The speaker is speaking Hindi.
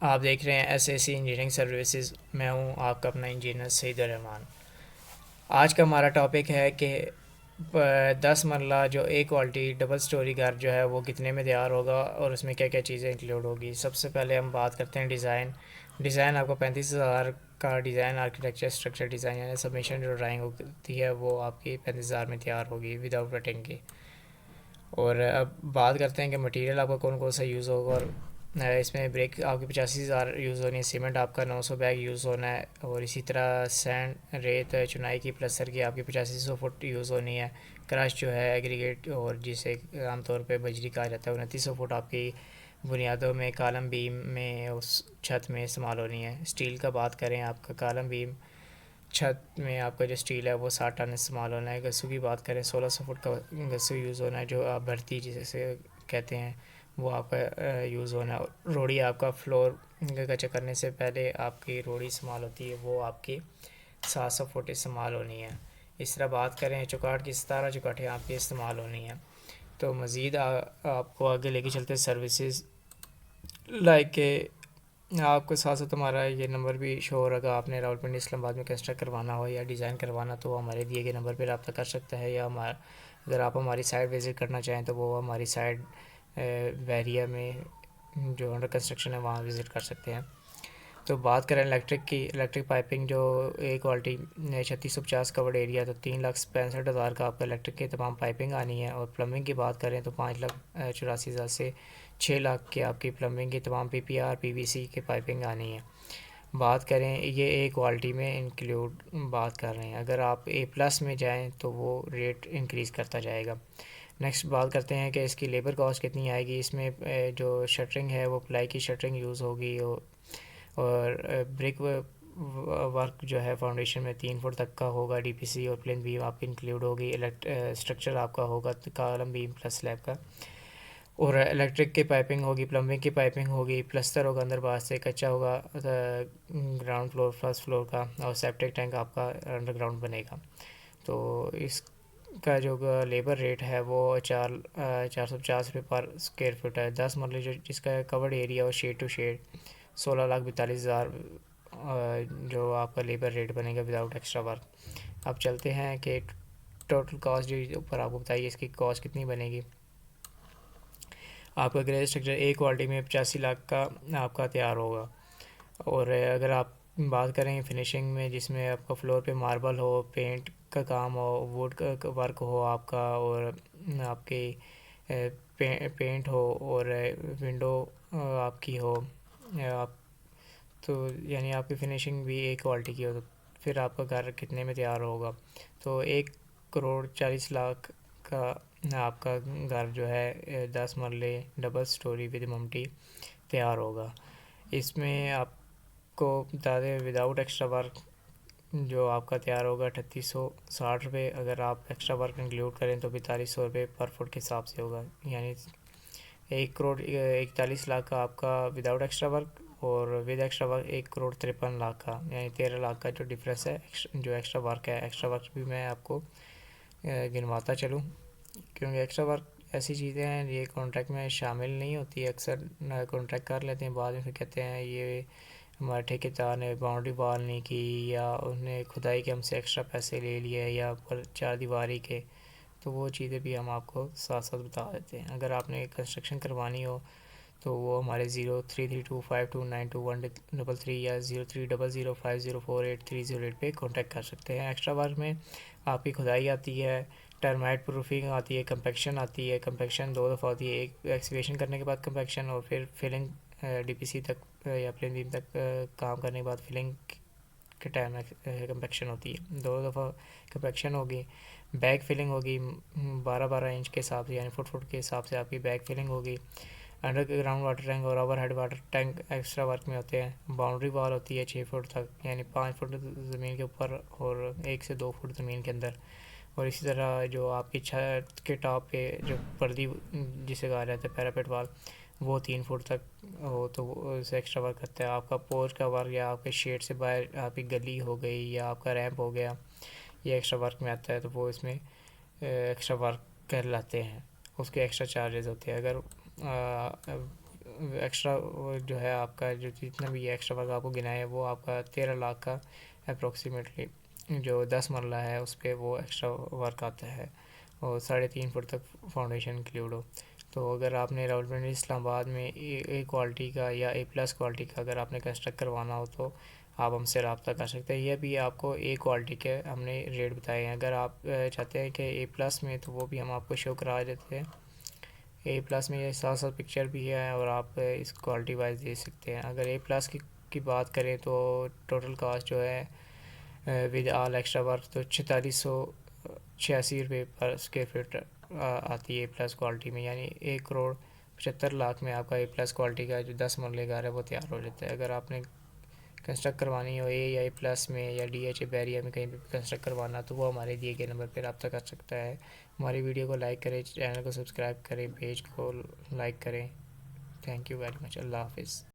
आप देख रहे हैं एसएससी इंजीनियरिंग सर्विसेज। मैं हूं आपका अपना इंजीनियर सईद रहमान। आज का हमारा टॉपिक है कि 10 मरला जो ए क्वालिटी डबल स्टोरी घर जो है वो कितने में तैयार होगा और उसमें क्या क्या चीज़ें इंक्लूड होगी। सबसे पहले हम बात करते हैं डिज़ाइन। डिज़ाइन आपको 35,000 का डिज़ाइन आर्किटेक्चर स्ट्रक्चर डिज़ाइन यानी सबमिशन जो ड्राइंग होती है वो आपकी 35,000 में तैयार होगी विदाउट कटिंग की। और अब बात करते हैं कि मटेरियल आपका कौन कौन सा यूज़ होगा। और इसमें ब्रेक आपकी 85,000 यूज़ होनी है, सीमेंट आपका 900 बैग यूज़ होना है, और इसी तरह सैंड रेत चुनाई की प्लस्तर की आपकी 8500 फुट यूज़ होनी है। क्रश जो है एग्रीगेट और जिसे आमतौर पे बजरी कहा जाता है 2900 फुट आपकी बुनियादों में कॉलम बीम में उस छत में इस्तेमाल होनी है। स्टील का बात करें आपका कॉलम बीम छत में आपका जो स्टील है वो 60 टन इस्तेमाल होना है। गस्सू की बात करें 1600 फुट का गस्सू यूज़ होना है, जो आप भर्ती जिसे कहते हैं वो आपका यूज़ होना है। रोड़ी आपका फ्लोर कच्चा करने से पहले आपकी रोड़ी इस्तेमाल होती है वो आपकी 700 फुट इस्तेमाल होनी है। इस तरह बात करें चौकाट की 17 चौकाटें आपकी इस्तेमाल होनी है। तो मज़ीद आपको आगे लेके चलते सर्विसेज लाइक के आपके साथ साथ हमारा ये नंबर भी शो हो रहा। आपने रावलपिंडी इस्लामाबाद में कंस्ट्रक्ट करवाना हो या डिज़ाइन करवाना तो हमारे दिए गए नंबर पर रब्ता कर सकता है, या हमारा अगर आप हमारी साइट विज़िट करना चाहें तो वो हमारी साइट बैरिया में जो अंडर कंस्ट्रक्शन है वहाँ विज़िट कर सकते हैं। तो बात करें इलेक्ट्रिक की, इलेक्ट्रिक पाइपिंग जो ए क्वालिटी 3650 कवर्ड एरिया, तो 3,65,000 का आपका इलेक्ट्रिक की तमाम पाइपिंग आनी है। और प्लम्बिंग की बात करें तो 5,84,000 से 6 लाख की आपकी प्लम्बिंग की तमाम पीपीआर पीवीसी की पाइपिंग आनी है। बात करें ये ए क्वालिटी में इंक्लूड बात कर रहे हैं। अगर आप ए प्लस में जाएं तो वो रेट इंक्रीज़ करता जाएगा। नेक्स्ट बात करते हैं कि इसकी लेबर कॉस्ट कितनी आएगी। इसमें जो शटरिंग है वो प्लाई की शटरिंग यूज़ होगी, और ब्रिक वर्क जो है फाउंडेशन में 3 फुट तक का होगा। डीपीसी और प्लेन बीम आपकी इंक्लूड होगी। स्ट्रक्चर आपका होगा कॉलम बीम प्लस स्लैब का। और इलेक्ट्रिक की पाइपिंग होगी, प्लम्बिंग की पाइपिंग होगी, प्लस्तर होगा अंदर बाहर से, कच्चा होगा ग्राउंड फ्लोर फर्स्ट फ्लोर का, और सेप्टिक टैंक आपका अंडरग्राउंड बनेगा। तो इसका जो लेबर रेट है वो 450 रुपये पर स्क्वायर फुट है। 10 मरले जो जिसका कवर्ड एरिया हो शेड टू शेड 16,42,000 जो आपका लेबर रेट बनेगा विदाउट एक्स्ट्रा वर्क। अब चलते हैं कि टोटल कॉस्ट जो ऊपर आपको बताइए इसकी कॉस्ट कितनी बनेगी। आपका ग्रेज स्ट्रक्चर ए क्वालिटी में 85 लाख का आपका तैयार होगा। और अगर आप बात करें फिनिशिंग में, जिसमें आपका फ्लोर पे मार्बल हो, पेंट का काम हो, वुड का वर्क हो आपका, और आपके पेंट हो, और विंडो आपकी हो, आप तो यानी आपकी फिनिशिंग भी एक क्वालिटी की हो, तो फिर आपका घर कितने में तैयार होगा। तो 1,40,40 लाख का आपका घर जो है 10 मरले डबल स्टोरी विद ममटी तैयार होगा। इसमें आपको बता दें विदाउट एक्स्ट्रा वर्क जो आपका तैयार होगा 3,860 रुपये। अगर आप एक्स्ट्रा वर्क इंक्लूड करें तो 4,200 रुपये पर फुट के हिसाब से होगा। यानी 1,41,00,000 का आपका विदाउट एक्स्ट्रा वर्क, और विद एक्स्ट्रा वर्क 1,53,00,000 का, यानी 13 लाख का जो डिफरेंस है जो एक्स्ट्रा वर्क है। एक्स्ट्रा वर्क भी मैं आपको गिनवाता चलूँ, क्योंकि एक्स्ट्रा वर्क ऐसी चीज़ें हैं ये कॉन्ट्रैक्ट में शामिल नहीं होती। अक्सर कॉन्ट्रैक्ट कर लेते हैं, बाद में फिर कहते हैं ये हमारे ठेकेदार ने बाउंड्री वॉल नहीं की, या उसने खुदाई के हमसे एक्स्ट्रा पैसे ले लिए, या पर चार दीवारी के। तो वो चीज़ें भी हम आपको साथ साथ बता देते हैं। अगर आपने कंस्ट्रक्शन करवानी हो तो वो हमारे 0332529213 या 03005048 पे कॉन्टैक्ट कर सकते हैं। एक्स्ट्रा वर्क में आपकी खुदाई आती है, टर्माइट प्रूफिंग आती है, कंपेक्शन आती है। कंपेक्शन दो दफ़ा होती है, एक एक्सकेवेशन करने के बाद कंपेक्शन, और फिर फिलिंग डीपीसी तक या प्लेन बीम तक काम करने के बाद फिलिंग के टाइम कंपेक्शन होती है। दो दफ़ा कंपेक्शन होगी। बैग फिलिंग होगी 12-12 इंच के हिसाब से, यानी फुट फुट के हिसाब से आपकी बैग फिलिंग होगी। अंडरग्राउंड वाटर टैंक और over head water tank extra work में होते हैं। बाउंड्री वॉल होती है 6 फुट तक, यानी 5 फुट ज़मीन के ऊपर और 1 से 2 फुट ज़मीन के अंदर। और इसी तरह जो आपकी छत के टॉप पे जो पर्दी जिसे कहा जाता है पैरापेट वाल, वो 3 फुट तक हो तो उसे एक्स्ट्रा वर्क करता है। आपका पोर्च का वर्क या आपके शेड से बाहर आपकी गली हो गई या आपका रैंप हो गया, ये एक्स्ट्रा वर्क में आता है, तो वो इसमें एक्स्ट्रा वर्क कहलाते हैं। उसके एक्स्ट्रा चार्जेस होते हैं। अगर एक्स्ट्रा जो है आपका जो जितना भी एक्स्ट्रा वर्क आपको गिना है वो आपका 13 लाख का अप्रोक्सीमेटली जो 10 मरला है उस पर वो एक्स्ट्रा वर्क आता है, और 3.5 फुट तक फाउंडेशन इंक्लूड हो। तो अगर आपने रावलपिंडी इस्लामाबाद में ए क्वालिटी का या A+ क्वालिटी का अगर आपने कंस्ट्रक्ट करवाना हो तो आप हमसे रब्ता कर सकते हैं। यह भी आपको A क्वालिटी के हमने रेट बताए हैं। अगर आप चाहते हैं कि A+ में, तो वो भी हम आपको शो करा देते हैं। A+ में ये साथ साथ पिक्चर भी है और आप इस क्वालिटी वाइज दे सकते हैं। अगर A+ की बात करें तो टोटल कास्ट जो है विद ऑल एक्स्ट्रा वर्क तो 4686 रुपये पर स्क्वायर फीट आती है A+ क्वालिटी में, यानी 1,75,00,000 में आपका A+ क्वालिटी का जो 10 मरले घर है वो तैयार हो जाता है। अगर आपने कंस्ट्रक्ट करवानी हो या A+ में या DH बैरिया में कहीं भी कंस्ट्रक्ट करवाना, तो वो हमारे दिए गए नंबर पर रब्ता कर सकता है। हमारी वीडियो को लाइक करें, चैनल को सब्सक्राइब करें, पेज को लाइक करें। Thank you very much. Allah हाफिज़।